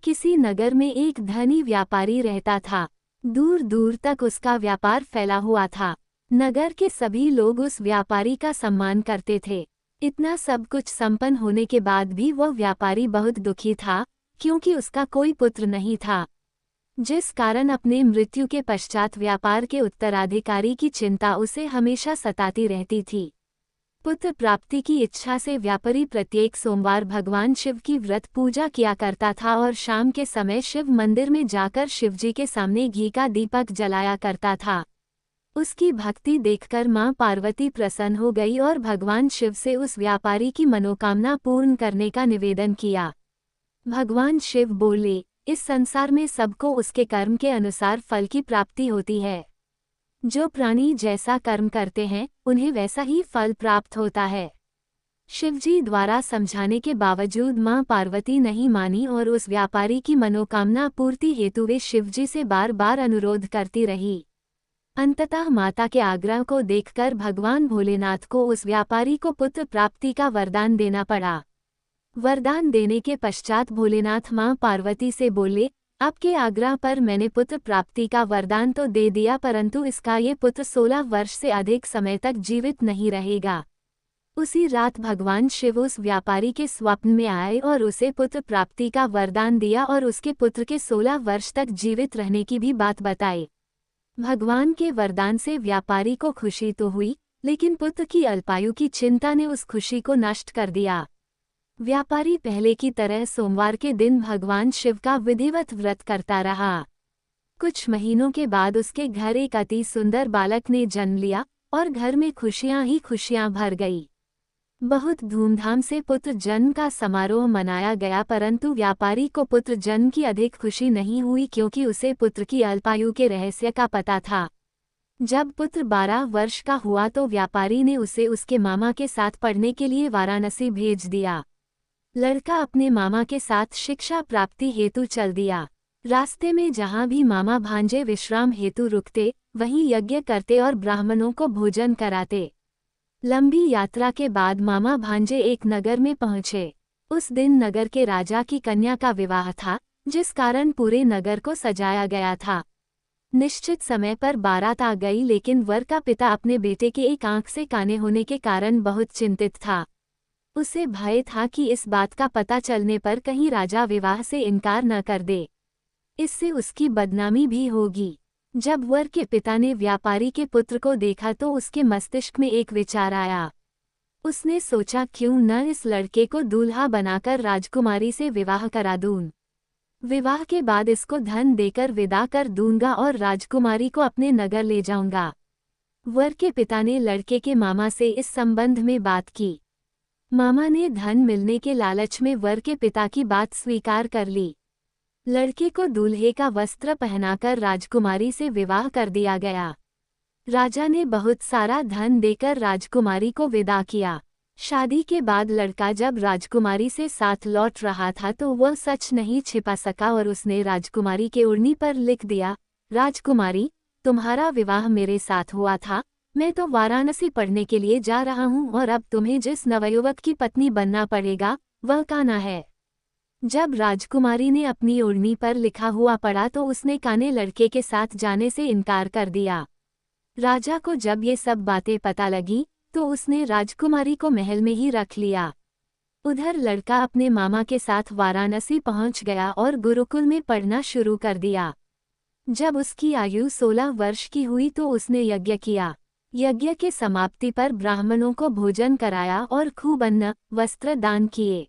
किसी नगर में एक धनी व्यापारी रहता था। दूर दूर तक उसका व्यापार फैला हुआ था। नगर के सभी लोग उस व्यापारी का सम्मान करते थे। इतना सब कुछ संपन्न होने के बाद भी वह व्यापारी बहुत दुखी था, क्योंकि उसका कोई पुत्र नहीं था, जिस कारण अपने मृत्यु के पश्चात व्यापार के उत्तराधिकारी की चिंता उसे हमेशा सताती रहती थी। पुत्र प्राप्ति की इच्छा से व्यापारी प्रत्येक सोमवार भगवान शिव की व्रत पूजा किया करता था और शाम के समय शिव मंदिर में जाकर शिवजी के सामने घी का दीपक जलाया करता था। उसकी भक्ति देखकर मां पार्वती प्रसन्न हो गई और भगवान शिव से उस व्यापारी की मनोकामना पूर्ण करने का निवेदन किया। भगवान शिव बोले, इस संसार में सबको उसके कर्म के अनुसार फल की प्राप्ति होती है। जो प्राणी जैसा कर्म करते हैं उन्हें वैसा ही फल प्राप्त होता है। शिवजी द्वारा समझाने के बावजूद मां पार्वती नहीं मानी और उस व्यापारी की मनोकामना पूर्ति हेतु वे शिवजी से बार बार अनुरोध करती रही। अंततः माता के आग्रह को देखकर भगवान भोलेनाथ को उस व्यापारी को पुत्र प्राप्ति का वरदान देना पड़ा। वरदान देने के पश्चात भोलेनाथ मां पार्वती से बोले, आपके आग्रह पर मैंने पुत्र प्राप्ति का वरदान तो दे दिया, परंतु इसका ये पुत्र 16 वर्ष से अधिक समय तक जीवित नहीं रहेगा। उसी रात भगवान शिव उस व्यापारी के स्वप्न में आए और उसे पुत्र प्राप्ति का वरदान दिया और उसके पुत्र के 16 वर्ष तक जीवित रहने की भी बात बताई। भगवान के वरदान से व्यापारी को खुशी तो हुई, लेकिन पुत्र की अल्पायु की चिंता ने उस खुशी को नष्ट कर दिया। व्यापारी पहले की तरह सोमवार के दिन भगवान शिव का विधिवत व्रत करता रहा। कुछ महीनों के बाद उसके घर एक अति सुंदर बालक ने जन्म लिया और घर में खुशियां ही खुशियां भर गई। बहुत धूमधाम से पुत्र जन्म का समारोह मनाया गया, परंतु व्यापारी को पुत्र जन्म की अधिक खुशी नहीं हुई, क्योंकि उसे पुत्र की अल्पायु के रहस्य का पता था। जब पुत्र 12 वर्ष का हुआ तो व्यापारी ने उसे उसके मामा के साथ पढ़ने के लिए वाराणसी भेज दिया। लड़का अपने मामा के साथ शिक्षा प्राप्ति हेतु चल दिया। रास्ते में जहाँ भी मामा भांजे विश्राम हेतु रुकते, वहीं यज्ञ करते और ब्राह्मणों को भोजन कराते। लंबी यात्रा के बाद मामा भांजे एक नगर में पहुँचे। उस दिन नगर के राजा की कन्या का विवाह था, जिस कारण पूरे नगर को सजाया गया था। निश्चित समय पर बारात आ गई, लेकिन वर का पिता अपने बेटे के एक आंख से काने होने के कारण बहुत चिंतित था। उसे भय था कि इस बात का पता चलने पर कहीं राजा विवाह से इनकार न कर दे, इससे उसकी बदनामी भी होगी। जब वर के पिता ने व्यापारी के पुत्र को देखा तो उसके मस्तिष्क में एक विचार आया। उसने सोचा, क्यों न इस लड़के को दूल्हा बनाकर राजकुमारी से विवाह करा दूं। विवाह के बाद इसको धन देकर विदा कर दूंगा और राजकुमारी को अपने नगर ले जाऊंगा। वर के पिता ने लड़के के मामा से इस संबंध में बात की। मामा ने धन मिलने के लालच में वर के पिता की बात स्वीकार कर ली। लड़के को दूल्हे का वस्त्र पहनाकर राजकुमारी से विवाह कर दिया गया। राजा ने बहुत सारा धन देकर राजकुमारी को विदा किया। शादी के बाद लड़का जब राजकुमारी से साथ लौट रहा था तो वह सच नहीं छिपा सका और उसने राजकुमारी के ओढ़नी पर लिख दिया, राजकुमारी, तुम्हारा विवाह मेरे साथ हुआ था। मैं तो वाराणसी पढ़ने के लिए जा रहा हूँ और अब तुम्हें जिस नवयुवक की पत्नी बनना पड़ेगा वह कान्हा है। जब राजकुमारी ने अपनी ओढ़नी पर लिखा हुआ पढ़ा तो उसने काने लड़के के साथ जाने से इनकार कर दिया। राजा को जब ये सब बातें पता लगी तो उसने राजकुमारी को महल में ही रख लिया। उधर लड़का अपने मामा के साथ वाराणसी पहुंच गया और गुरुकुल में पढ़ना शुरू कर दिया। जब उसकी आयु 16 वर्ष की हुई तो उसने यज्ञ किया। यज्ञ के समाप्ति पर ब्राह्मणों को भोजन कराया और खूब अन्न वस्त्र दान किए।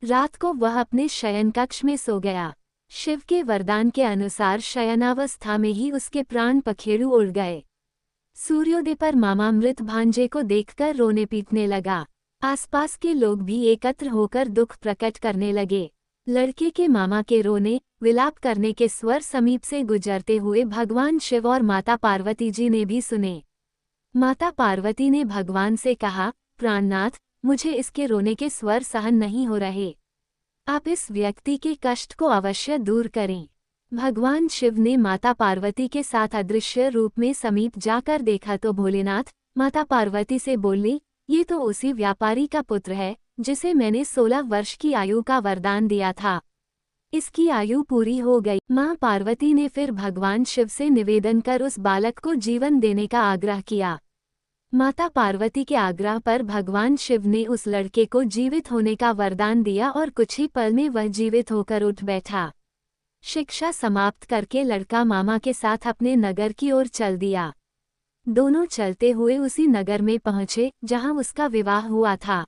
रात को वह अपने शयन कक्ष में सो गया। शिव के वरदान के अनुसार शयनावस्था में ही उसके प्राण पखेरु उड़ गए। सूर्योदय पर मामा मृत भांजे को देखकर रोने पीटने लगा। आसपास के लोग भी एकत्र होकर दुख प्रकट करने लगे। लड़के के मामा के रोने विलाप करने के स्वर समीप से गुजरते हुए भगवान शिव और माता पार्वती जी ने भी सुने। माता पार्वती ने भगवान से कहा, प्राणनाथ, मुझे इसके रोने के स्वर सहन नहीं हो रहे। आप इस व्यक्ति के कष्ट को अवश्य दूर करें। भगवान शिव ने माता पार्वती के साथ अदृश्य रूप में समीप जाकर देखा तो भोलेनाथ माता पार्वती से बोले, ये तो उसी व्यापारी का पुत्र है जिसे मैंने 16 वर्ष की आयु का वरदान दिया था। इसकी आयु पूरी हो गई। मां पार्वती ने फिर भगवान शिव से निवेदन कर उस बालक को जीवन देने का आग्रह किया। माता पार्वती के आग्रह पर भगवान शिव ने उस लड़के को जीवित होने का वरदान दिया और कुछ ही पल में वह जीवित होकर उठ बैठा। शिक्षा समाप्त करके लड़का मामा के साथ अपने नगर की ओर चल दिया। दोनों चलते हुए उसी नगर में पहुंचे जहां उसका विवाह हुआ था।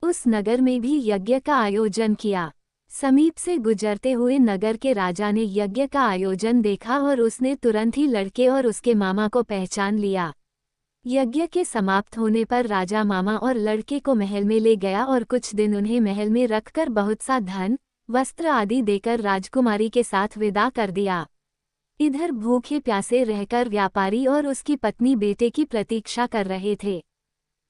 उस नगर में भी यज्ञ का आयोजन किया। समीप से गुजरते हुए नगर के राजा ने यज्ञ का आयोजन देखा और उसने तुरंत ही लड़के और उसके मामा को पहचान लिया। यज्ञ के समाप्त होने पर राजा मामा और लड़के को महल में ले गया और कुछ दिन उन्हें महल में रखकर बहुत सा धन, वस्त्र आदि देकर राजकुमारी के साथ विदा कर दिया। इधर भूखे प्यासे रहकर व्यापारी और उसकी पत्नी बेटे की प्रतीक्षा कर रहे थे।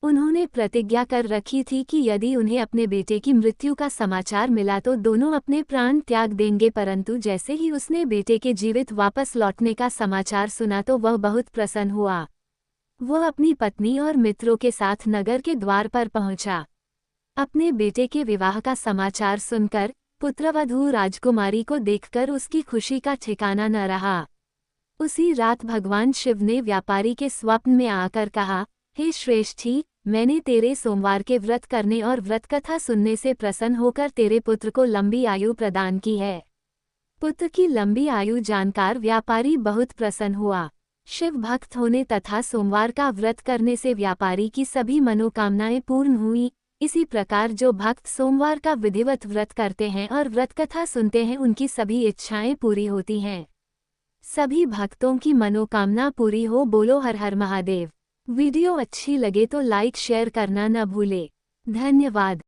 उन्होंने प्रतिज्ञा कर रखी थी कि यदि उन्हें अपने बेटे की मृत्यु का समाचार मिला तो दोनों अपने प्राण त्याग देंगे, परंतु जैसे ही उसने बेटे के जीवित वापस लौटने का समाचार सुना तो वह बहुत प्रसन्न हुआ। वह अपनी पत्नी और मित्रों के साथ नगर के द्वार पर पहुंचा। अपने बेटे के विवाह का समाचार सुनकर पुत्रवधू राजकुमारी को देखकर उसकी खुशी का ठिकाना न रहा। उसी रात भगवान शिव ने व्यापारी के स्वप्न में आकर कहा, हे श्रेष्ठी, मैंने तेरे सोमवार के व्रत करने और व्रत कथा सुनने से प्रसन्न होकर तेरे पुत्र को लंबी आयु प्रदान की है। पुत्र की लंबी आयु जानकर व्यापारी बहुत प्रसन्न हुआ। शिव भक्त होने तथा सोमवार का व्रत करने से व्यापारी की सभी मनोकामनाएं पूर्ण हुई। इसी प्रकार जो भक्त सोमवार का विधिवत व्रत करते हैं और व्रत कथा सुनते हैं उनकी सभी इच्छाएं पूरी होती हैं। सभी भक्तों की मनोकामना पूरी हो। बोलो हर हर महादेव। वीडियो अच्छी लगे तो लाइक शेयर करना न भूले। धन्यवाद।